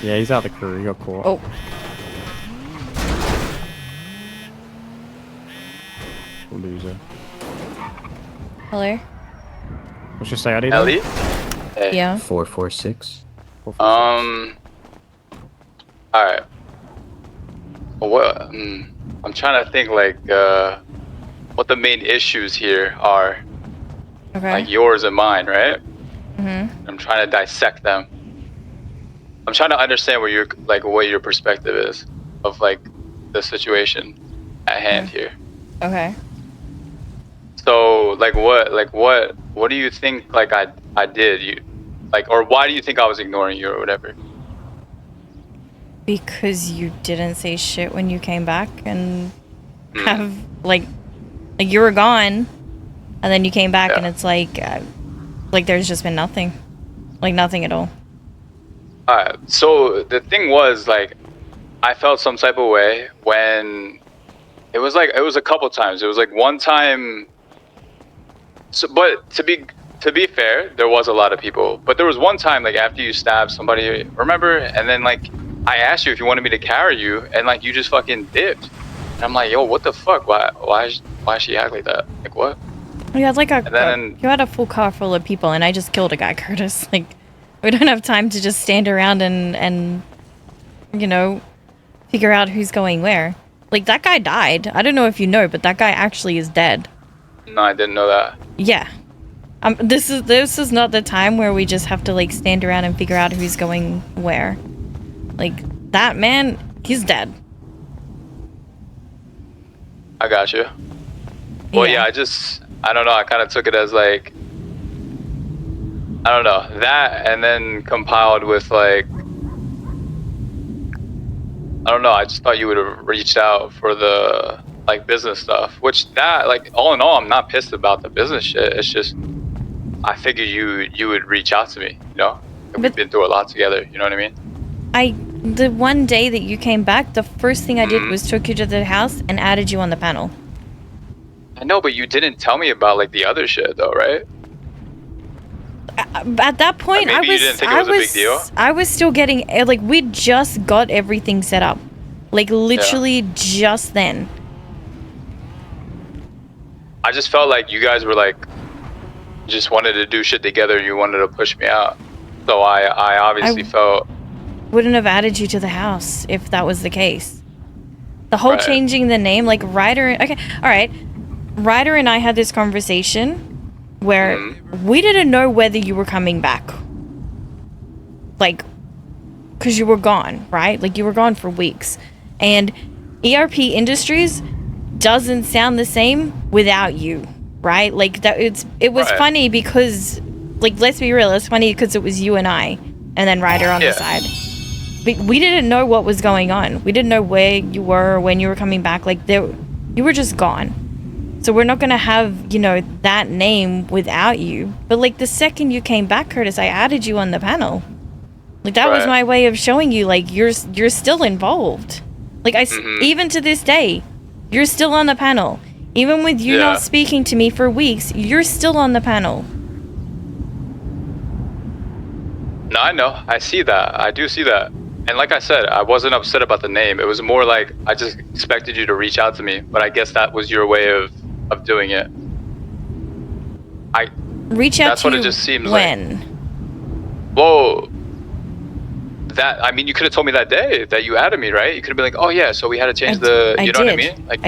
Yeah, he's out of the crew. He got caught. Oh. Loser. Hello? What's your say, ID? Ellie? Hey. Yeah. 446. Alright. What? I'm trying to think, like, what the main issues here are. Okay. Like yours and mine, right? Mm-hmm. I'm trying to dissect them. I'm trying to understand what your perspective is of, like, the situation at hand here. Okay. So, like, what do you think, like, I did? Or why do you think I was ignoring you or whatever? Because you didn't say shit when you came back and have, like you were gone, and then you came back and it's like there's just been nothing. Like, nothing at all. Alright, so the thing was, like, I felt some type of way when it was a couple times. It was like one time. So, but to be fair, there was a lot of people. But there was one time, like, after you stabbed somebody, remember? And then, like, I asked you if you wanted me to carry you, and, like, you just fucking dipped. And I'm like, yo, what the fuck? Why she act like that? Like, what? You had like you had a full car full of people, and I just killed a guy, Curtis. Like, we don't have time to just stand around and you know, figure out who's going where. Like, that guy died. I don't know if you know, but that guy actually is dead. No, I didn't know that. Yeah. This is not the time where we just have to, like, stand around and figure out who's going where. Like, that man, he's dead. I got you. Well, yeah, I don't know, I kind of took it as, like, I don't know, that, and then compiled with, like, I don't know, I just thought you would have reached out for the, like, business stuff, which that, like, all in all, I'm not pissed about the business shit. It's just, I figured you would reach out to me, you know? We've been through a lot together, you know what I mean? The one day that you came back, the first thing I did was took you to the house and added you on the panel. I know, but you didn't tell me about, like, the other shit, though, right? At that point, maybe you didn't think it was a big deal? I was still getting, like, we just got everything set up. Like, literally just then. I just felt like you guys were, like, just wanted to do shit together. You wanted to push me out. So I obviously felt... wouldn't have added you to the house if that was the case. The whole changing the name, like, Ryder... Okay, alright. Ryder and I had this conversation where we didn't know whether you were coming back. Like, because you were gone, right? Like, you were gone for weeks. And ERP Industries doesn't sound the same without you, right? Like, it was funny because, like, let's be real, it's funny because it was you and I, and then Ryder on the side. But we didn't know what was going on. We didn't know where you were, when you were coming back. Like, you were just gone. So we're not going to have, you know, that name without you. But, like, the second you came back, Curtis, I added you on the panel. Like, that was my way of showing you, like, you're still involved. Like, even to this day, you're still on the panel. Even with you not speaking to me for weeks, you're still on the panel. No, I know. I see that. I do see that. And like I said, I wasn't upset about the name. It was more like I just expected you to reach out to me. But I guess that was your way of doing it. Reach out that's to what you it just seems when? like. Whoa. I mean, you could have told me that day that you added me, right? You could have been like, oh yeah, so we had to change you know what I mean? Like,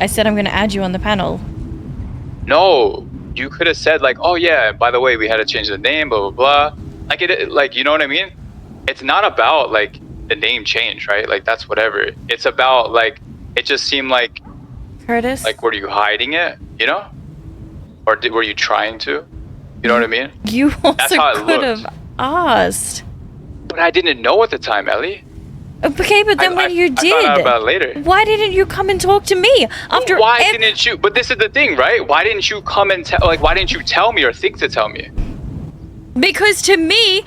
I said I'm going to add you on the panel. No, you could have said, like, oh yeah, by the way, we had to change the name, blah, blah, blah. Like, you know what I mean? It's not about, like, the name change, right? Like, that's whatever. It's about, like, it just seemed like... Curtis? Like, were you hiding it, you know? Or were you trying to? You know what I mean? You also could have asked. But I didn't know at the time, Ellie. Okay, but then when you did... I found out about it later. Why didn't you come and talk to me? Why didn't you... But this is the thing, right? Why didn't you come and tell... Like, why didn't you tell me or think to tell me? Because to me...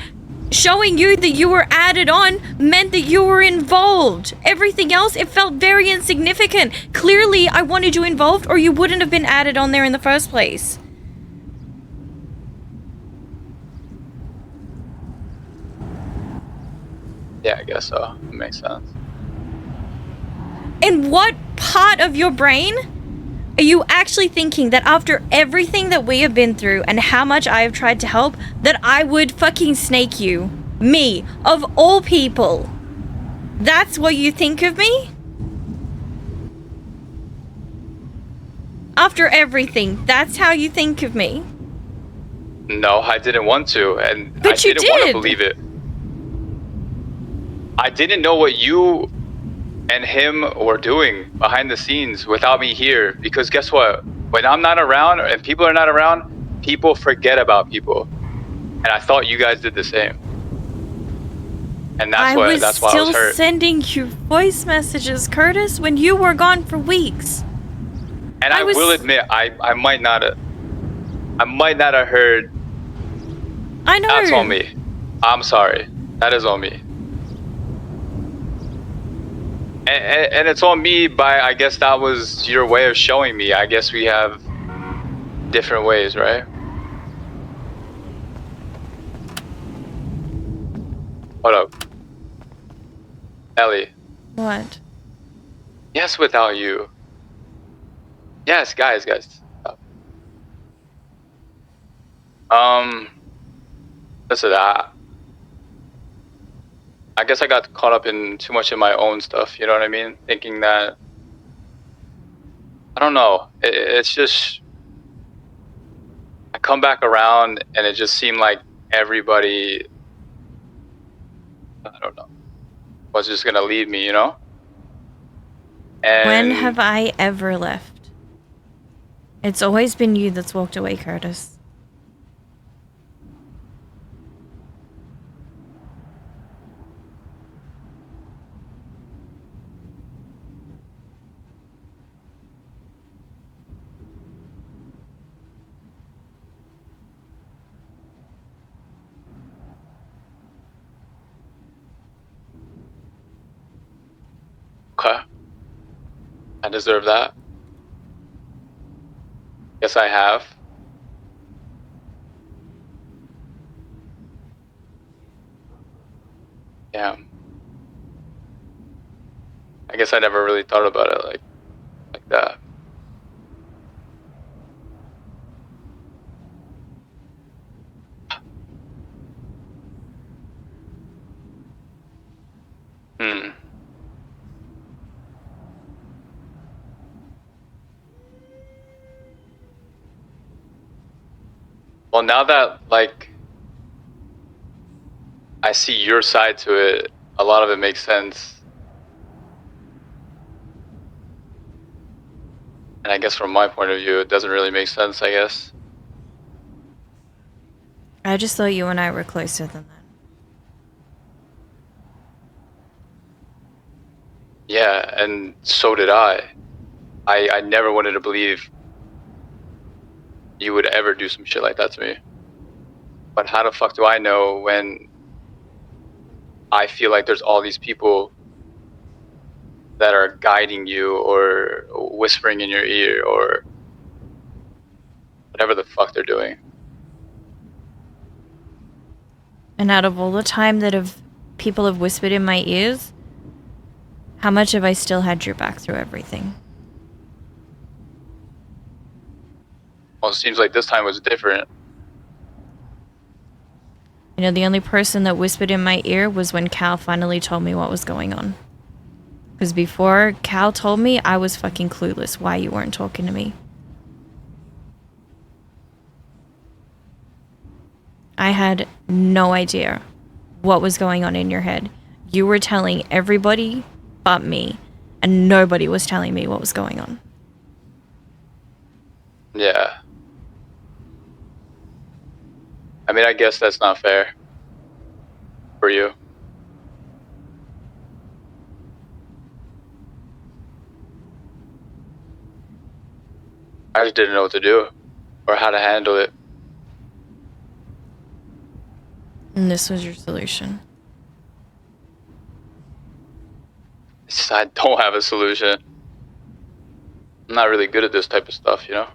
showing you that you were added on meant that you were involved. Everything else, it felt very insignificant. Clearly, I wanted you involved or you wouldn't have been added on there in the first place. Yeah, I guess so. It makes sense. In what part of your brain are you actually thinking that after everything that we have been through and how much I have tried to help, that I would fucking snake you? Me, of all people. That's what you think of me? After everything, that's how you think of me? No, I didn't want to, and But I you didn't want to did. believe it. I didn't know what you and him were doing behind the scenes without me here, because guess what? When I'm not around and people are not around, people forget about people. And I thought you guys did the same. And that's why I was still hurt. sending you voice messages, Curtis, when you were gone for weeks. And I will admit, I might not have heard. I know. That's on me. I'm sorry. That is on me. And it's on me by, I guess that was your way of showing me. I guess we have different ways, right? Hold up. Ellie. What? Yes, without you. Yes, guys. Stop. Listen, I guess I got caught up in too much of my own stuff, you know what I mean? Thinking that, I don't know, it's just, I come back around and it just seemed like everybody, I don't know, was just gonna leave me, you know? And when have I ever left? It's always been you that's walked away, Curtis. Okay. I deserve that. Yes, I have. Damn. I guess I never really thought about it like that. Well, now that, like, I see your side to it, a lot of it makes sense. And I guess from my point of view, it doesn't really make sense, I guess. I just thought you and I were closer than that. Yeah, and so did I. I never wanted to believe you would ever do some shit like that to me. But how the fuck do I know when I feel like there's all these people that are guiding you or whispering in your ear or whatever the fuck they're doing? And out of all the time that people have whispered in my ears, how much have I still had your back through everything? Well, it seems like this time was different. You know, the only person that whispered in my ear was when Cal finally told me what was going on. Because before Cal told me, I was fucking clueless why you weren't talking to me. I had no idea what was going on in your head. You were telling everybody but me, and nobody was telling me what was going on. Yeah. I mean, I guess that's not fair for you. I just didn't know what to do or how to handle it. And this was your solution. I don't have a solution. I'm not really good at this type of stuff, you know?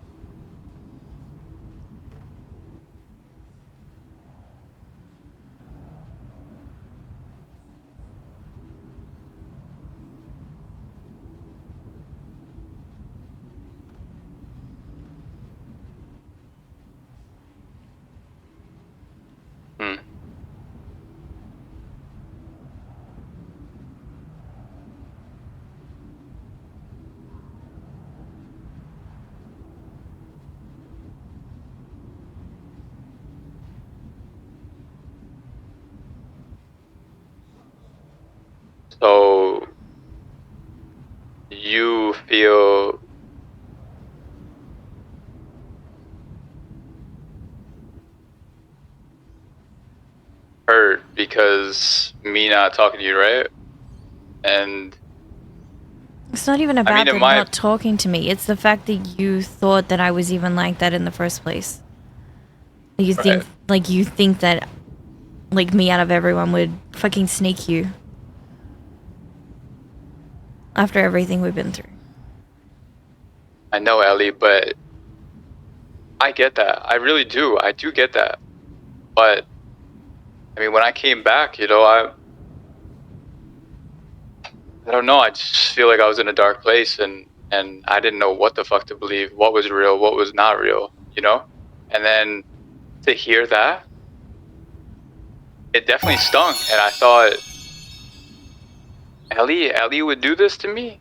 So you feel hurt because me not talking to you, right? And It's not even about I mean, them not talking to me. It's the fact that you thought that I was even like that in the first place. You think, like, you think that, like, me out of everyone would fucking sneak you. After everything we've been through. I know, Ellie, but I get that. I really do. I do get that. But I mean, when I came back, you know, I don't know. I just feel like I was in a dark place, and I didn't know what the fuck to believe. What was real? What was not real? You know? And then to hear that, it definitely stung. And I thought, Ellie would do this to me?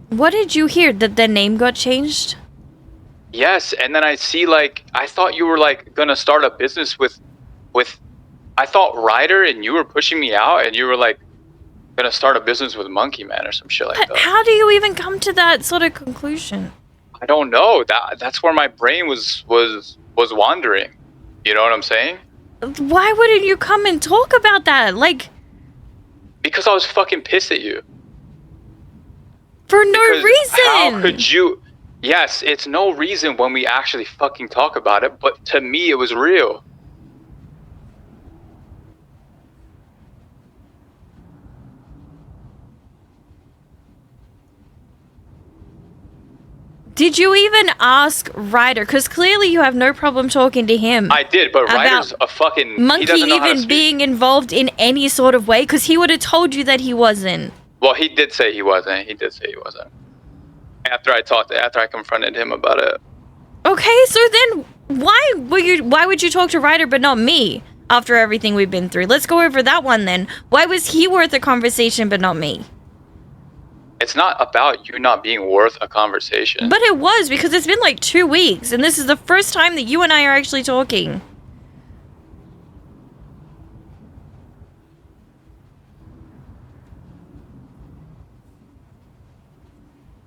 What did you hear? That the name got changed? Yes. And then I see, like, I thought you were, like, gonna start a business with I thought Ryder, and you were pushing me out, and you were, like, gonna start a business with Monkey Man or some shit like that. How do you even come to that sort of conclusion? I don't know. That's where my brain was wandering. You know what I'm saying? Why wouldn't you come and talk about that? Like, because I was fucking pissed at you. For no reason. How could you? Yes, it's no reason when we actually fucking talk about it, but to me it was real. Did you even ask Ryder? Because clearly you have no problem talking to him. I did, but Ryder's a fucking... Monkey even being involved in any sort of way? Because he would have told you that he wasn't. Well, he did say he wasn't. He did say he wasn't. After I confronted him about it. Okay, so then why would you talk to Ryder but not me after everything we've been through? Let's go over that one then. Why was he worth a conversation but not me? It's not about you not being worth a conversation. But it was, because it's been like 2 weeks, and this is the first time that you and I are actually talking.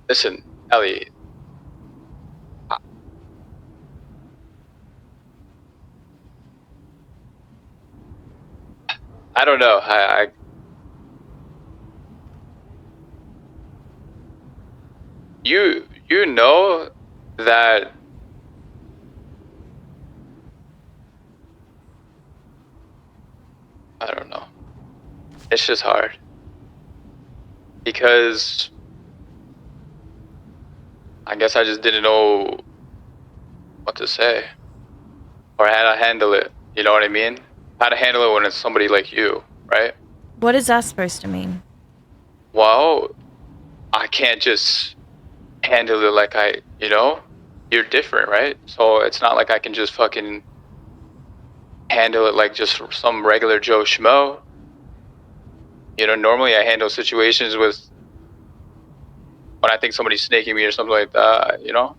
Listen, Ellie. I don't know. You know that I don't know. It's just hard. Because I guess I just didn't know what to say. Or how to handle it. You know what I mean? How to handle it when it's somebody like you, right? What is that supposed to mean? Well, I can't just handle it like you're different, right? So it's not like I can just fucking handle it like just some regular Joe Schmo. You know, normally I handle situations with when I think somebody's snaking me or something like that, you know?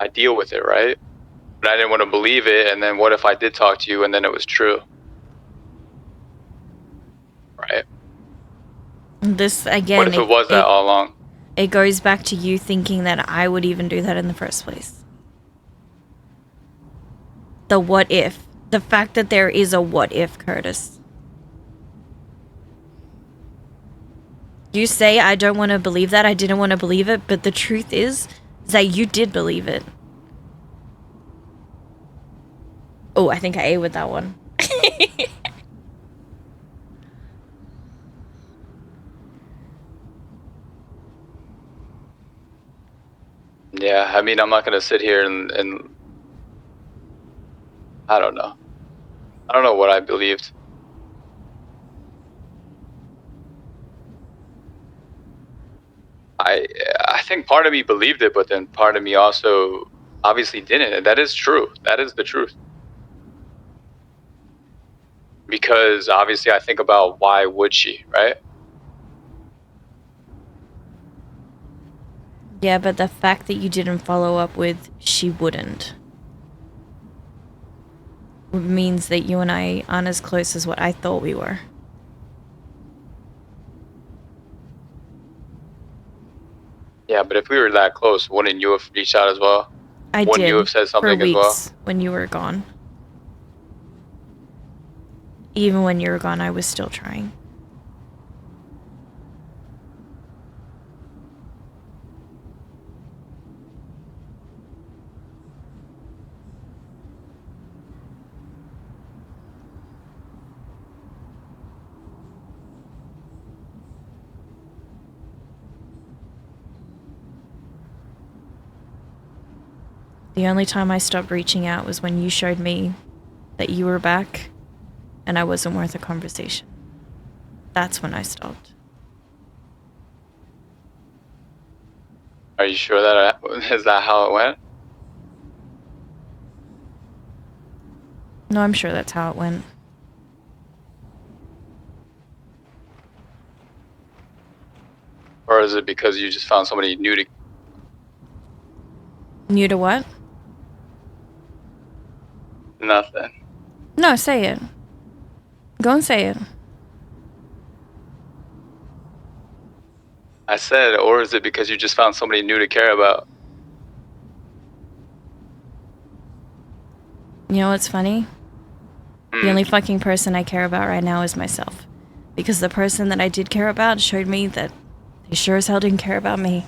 I deal with it, right? But I didn't want to believe it, and then what if I did talk to you and then it was true? Right? This, again... What if it was that all along? It goes back to you thinking that I would even do that in the first place. The what if. The fact that there is a what if, Curtis. You say I don't want to believe that, I didn't want to believe it, but the truth is that you did believe it. Oh, I think I ate with that one. Yeah, I mean, I'm not going to sit here and I don't know. I don't know what I believed. I think part of me believed it, but then part of me also obviously didn't. And that is true. That is the truth. Because obviously I think about why would she, right? Yeah, but the fact that you didn't follow up with she wouldn't means that you and I aren't as close as what I thought we were. Yeah, but if we were that close, wouldn't you have reached out as well? I Wouldn't did you have said for something as well? weeks when you were gone. Even when you were gone, I was still trying. The only time I stopped reaching out was when you showed me that you were back and I wasn't worth a conversation. That's when I stopped. Are you sure that is that how it went? No, I'm sure that's how it went. Or is it because you just found somebody new to... New to what? Nothing. No, say it. Go and say it. I said, or is it because you just found somebody new to care about? You know what's funny? The only fucking person I care about right now is myself. Because the person that I did care about showed me that they sure as hell didn't care about me.